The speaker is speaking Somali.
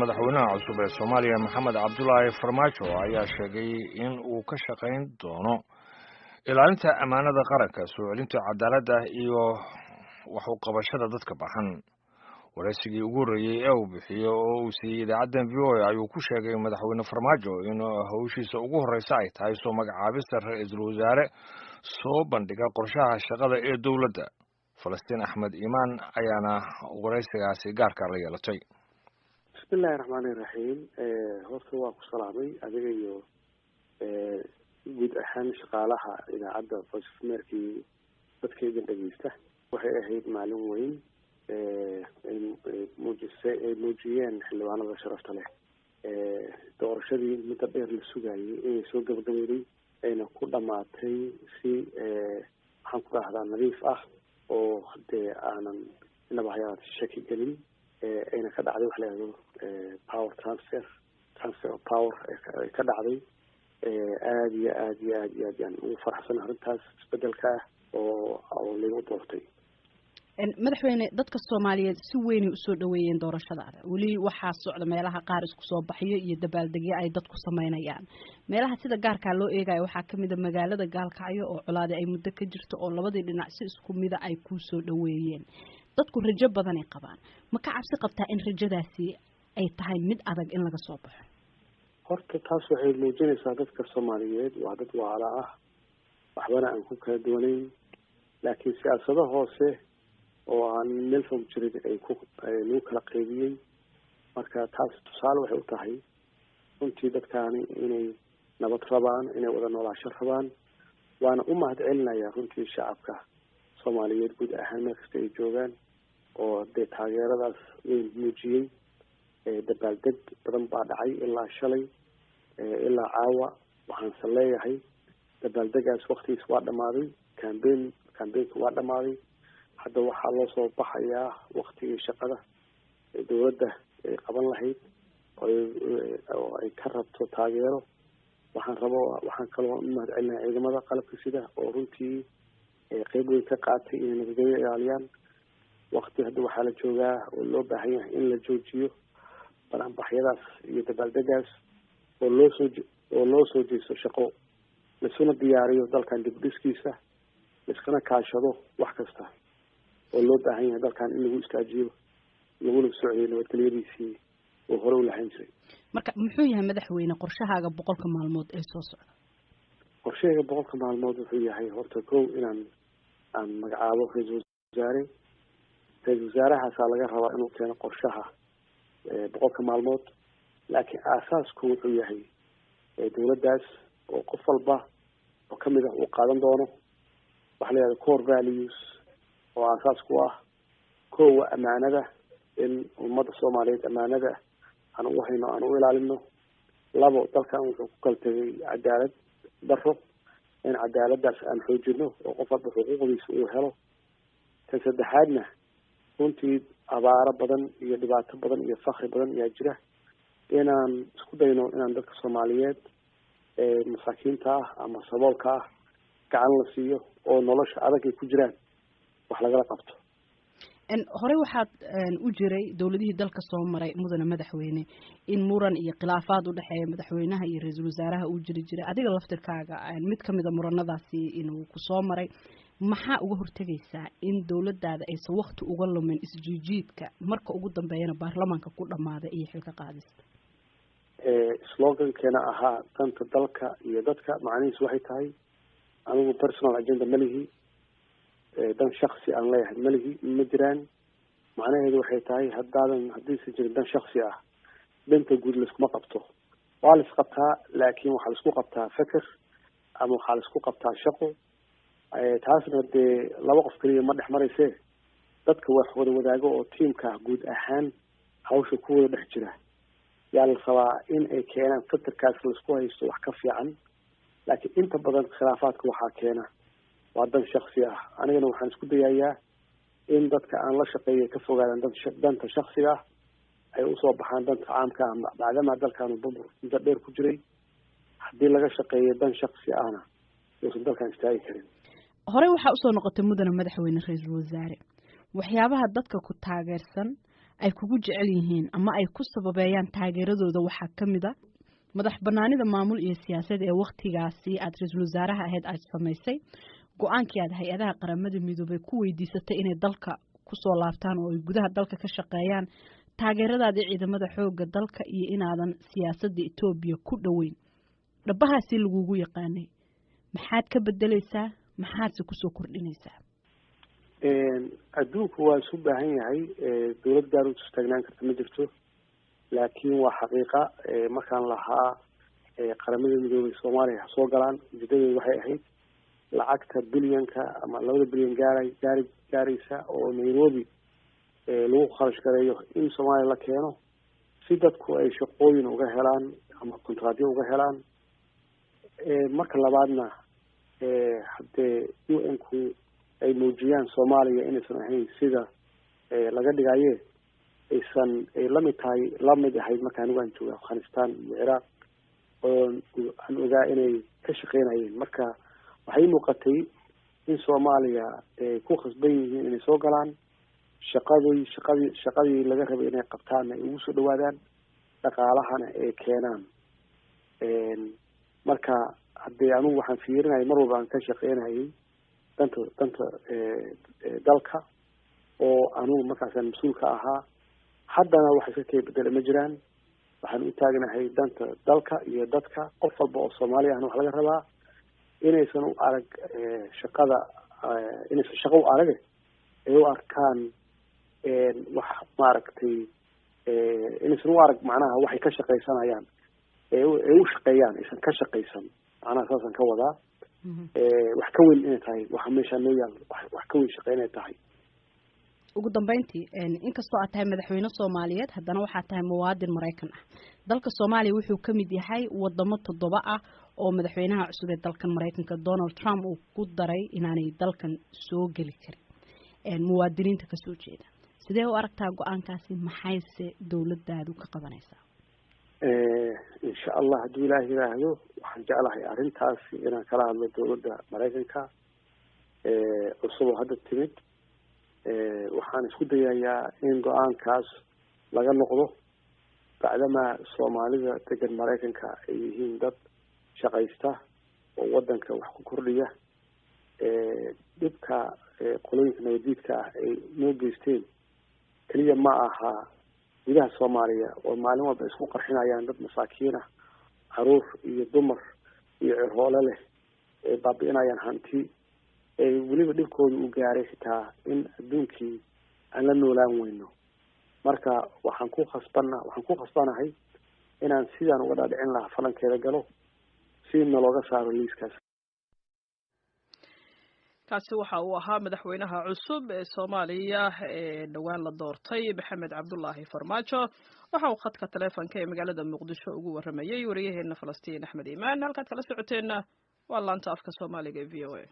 madaxweynaha cusub ee Soomaaliya Maxamed Cabdullaahi Farmaajo ayaa sheegay in uu ka shaqayn doono ilaalinta amaanada qaranka, soo celinta cadaaladda iyo wax u qabashada dadka baxan. waraysigii ugu horeeyay ee uu bixiyay oo uu siiyay idaacadda VOA ayuu ku sheegay madaxweyne Farmaajo in hawshiisa ugu horeysa ay tahay soo magacaabista ra'iisul wasaare soo bandhiga qorshaha shaqada ee dowladda. Falastiin Axmed Iimaan ayaana waraysigaasi gaarka la yeelatay. bismillahi raxmaani raxiim. horta waa ku salaamay adiga iyo guud ahaan shaqaalaha idaacadda Voice of America dadkayga dhageysta. waxay ahayd maalin weyn ay muujiyeen xildhibaanada sharafta leh doorashadii muddo dheer la sugayay inay soo gabagabeyday ayna ku dhamaatay si waxaan ku dhahdaa nadiif ah oo dee aanan inaba hayaat shaki gelin ayna ka dhacday wax la yidhahdo power transfer of power ka dhacday. aada iyo aad yaan ugu faraxsan arrintaas isbedelka ah oo lagu doortay. madaxweyne, dadka Soomaaliyeed si weyn u soo dhaweeyeen doorashada. wali waxaa socda meelaha qaar isku soo baxyo iyo dabaaldegyo ay dadku sameynayaan. meelaha sida gaarka loo eegayo waxaa kamid ah magaalada Gaalkacyo oo colaade ay muddo ka jirto oo labadii dhinac si isku mid ah ay ku soo dhaweeyeen. dadku rajo badan ay qabaan. ma ka cabsi qabtaa in rajadaasi ay tahay mid adag in laga soo baxo? horta taas waxay muujinaysaa dadka Soomaaliyeed waa dad walaalo ah, waxbana aan ku kala duwanayn, laakiin siyaasado hoose oo aan meel fog jirin lagu kala qaybiyey. marka taas tusaale waxay u tahay runtii dadkaani inay nabad rabaan, inay wada noolaasho rabaan. waana u mahad celinayaa runtii shacabka Soomaaliyeed guud ahaan meel kasta ay joogaan oo dee taageeradaas weyn muujiyey. dabaaldeg badan baa dhacay ilaa shalay ilaa caawa. waxaanse leeyahay dabaaldegaas waktigiis waa dhamaaday, cambaynka waa dhamaaday. hadda waxaa loo soo baxayaa waktigii shaqada dowladda ay qaban lahayd oo ay ka rabto taageero. waxaan kaloo u mahad celinayaa ciidamada qalabka sida oo runtii qeyb weyn ka qaatay inay nabadgelyo ilaaliyaan. wakti hadda waxaa la joogaa oo loo baahan yahay in la joojiyo balanbaxyadaas iyo dabaaldegaas oo loo soo jeesto shaqo, laisuna diyaariyo dalkan dib dhiskiisa, laiskana kaashado wax kasta oo loo baahan yahay dalkan in lagu istaajiyo, laguna socdo nabadgelyadiisii oo hore u lahayn jiray. marka muxuu yahay madaxweyne qorshahaaga 100 maalmood ee soo socda? qorshahayga 100 maalmood wuxuu yahay horta kow aan magacaabo ra'iisul wasaare. ra'iisul wasaarahaasaa laga rabaa inuu keeno qorshaha 100 maalmood, laakiin aasaasku wuxuu yahay dowladdaas oo qof walba oo kamid ah uu qaadan doono waxa la yidhahdo core values oo aasaas ku ah koowa amaanada, in ummadda Soomaaliyeed amaanada aan u hayno, aan u ilaalino. 2 dalkan wuxuu ku kala tegay cadaalad daro, in cadaaladaas aan xoojino oo qof walba xuquuqdiisa uu helo. tan saddexaadna runtii abaaro badan iyo dhibaato badan iyo fakri badan ayaa jira, inaan isku dayno inaan dadka Soomaaliyeed masaakiinta ah ama saboolka ah gacan la siiyo oo nolosha adag ay ku jiraan wax lagala qabto. horey waxaad u jiray dowladihii dalka soo maray mudane madaxweyne in muran iyo khilaafaad u dhaxeeya madaxweynaha iyo ra'iisul wasaaraha uu jiray adiga laftirkaaga mid kamid ah muranadaasi inuu ku soo maray. maxaa uga hortagaysaa in dowladdaada aysan waqti uga lumin isjiijiidka marka ugu dambeeyana baarlamaanka ku dhamaada iyo xilka qaadista? slogankeena ahaa danta dalka iyo dadka macnihiisu waxay tahay anigu personal agenda malihi, dan shaksi aan leeyahay malihi, ma jiraan. macnaheedu waxay tahay haddiisan jirin dan shaksi ah, danta guud laiskuma qabto. waa la isqabtaa, laakiin waxaa laisku qabtaa feker ama waxaa laisku qabtaa shaqo. taasna dee 2 qof keliya ma dhex marayse, dadka wax wada wadaago oo tiimka guud ahaan hawsha ku wada dhex jira yaa la rabaa in ay keenaan fekerkaas laisku haysto wax ka fiican. laakiin inta badan khilaafaadka waxaa keena waa dan shaksi ah. anigana waxaan isku dayayaa in dadka aan la shaqeeya ka fogaadaan danta shaksiga ah, ay usoo baxaan danta caamka ah. maadaama dalkaanu burbur muddo dheer ku jiray, haddii laga shaqeeyo dan shaksi ahna uusan dalkan istaagi karin. horey waxaa usoo noqotay mudane madaxweyne ra'iisul wasaare. waxyaabaha dadka ku taageersan ay kugu jecel yihiin ama ay ku sababeeyaan taageeradooda waxaa ka mid a madax banaanida maamul iyo siyaasad ee waqtigaasi aad ra-iisul wasaaraha ahayd aad samaysay go-aankii aad hay-adaha qaramada midoobay ku weydiisatay inay dalka kusoo laabtaan oo ay gudaha dalka ka shaqeeyaan taageeradaadii ciidamada xooga dalka iyo inaadan siyaasadda Ethiopia ku dhaweyn dhabahaasi lagugu yaqaanay maxaad ka bedelaysaa maxaadse kusoo kordhinaysaa adduunku waa isu baahan yahay dowlad gaar u taagnaan karta ma jirto laakiin waa xaqiiqa markaan lahaa qaramada midoobay Soomaaliya ha soo galaan ujeedadeedu waxay ahayd lacagta bilyanka ama 2 bilyan gaaraysa oo Nairobi lagu kharash gareeyo in Soomaaliya la keeno si dadku ay shaqooyin uga helaan ama kontraadyo uga helaan marka labaadna hadee UN-ku ay muujiyaan Soomaaliya inaysan ahayn sida laga dhigaye aysan lamid ahayd marka anigu aan joogo Afghanistan iyo Iraq oo aan ogaa inay ka shaqeynayeen marka waxay muuqatay in Soomaaliya ku khasban yihiin inay soo galaan shaqadii laga rabay inay qabtaan ay ugu soo dhawaadaan dhaqaalahana ay keenaan marka hadee anigu waxaan fiirinayay mar walba aan ka shaqeynayay danta dalka oo anigu markaasaan mas-uulka ahaa haddana wax iska kay bedela ma jiraan waxaan u taagnahay danta dalka iyo dadka qof walba oo Soomaali ahna wax laga rabaa inaysan u arag shaqada inaysan shaqo u arag ay u arkaan wax maaragtay inaysan u arag macnaha waxay ka shaqaysanayaan ay u shaqeeyaan aysan ka shaqaysan macnaha saasan ka wadaa wax ka weyn inay tahay waxa meesha noo yaal wax ka weyn shaqeynay tahay ugu dambeyntii inkastoo aad tahay madaxweyne Soomaaliyeed haddana waxaad tahay muwaadin Mareykan ah dalka Soomaaliya wuxuu ka mid yahay wadamo 7 ah oo madaxweynaha cusub ee dalkan Mareykanka Donald Trump uu ku daray inaanay dalkan soo gali karin muwaadiniinta ka soo jeeda sidee u aragtaa go'aankaasi maxayse dawladdaadu ka qabanaysaa insha Allah haddii Ilaahay yiraahdo waxaan jeclahay arrintaasi inaan kala hadlo dawladda Mareykanka cusub oo hadda timid waxaan isku dayayaa in go'aankaas laga noqdo bacdama Soomaalida degan Mareykanka ay yihiin dad shaqaysta oo wadanka wax ku kordhiya dibka qolooyinka nabadiidka ah ay noo geysteen kaliya ma aha gudaha Soomaaliya oo maalin walba isku qarxinayaan dad masaakiin ah caruur iyo dumar iyo cirhoole leh ee baabi'inayaan hanti weliba dhibkooda u gaaray xitaa in adduunkii aan la noolaan weyno marka waxaan ku khasbanahay inaan sidaan uga dhaadhicin lahaa falankeeda galo si nalooga saaro liiskaas kaasi waxa uu ahaa madaxweynaha cusub ee Soomaaliya ee dhawaan la doortay Maxamed Cabdullaahi Farmaajo waxa uu khadka taleefanka ee magaalada Muqdisho ugu waramayay wariyaheena Falastiin Axmed Iimaan halkaad kala socoteena waa laanta afka Soomaaliga ee VOA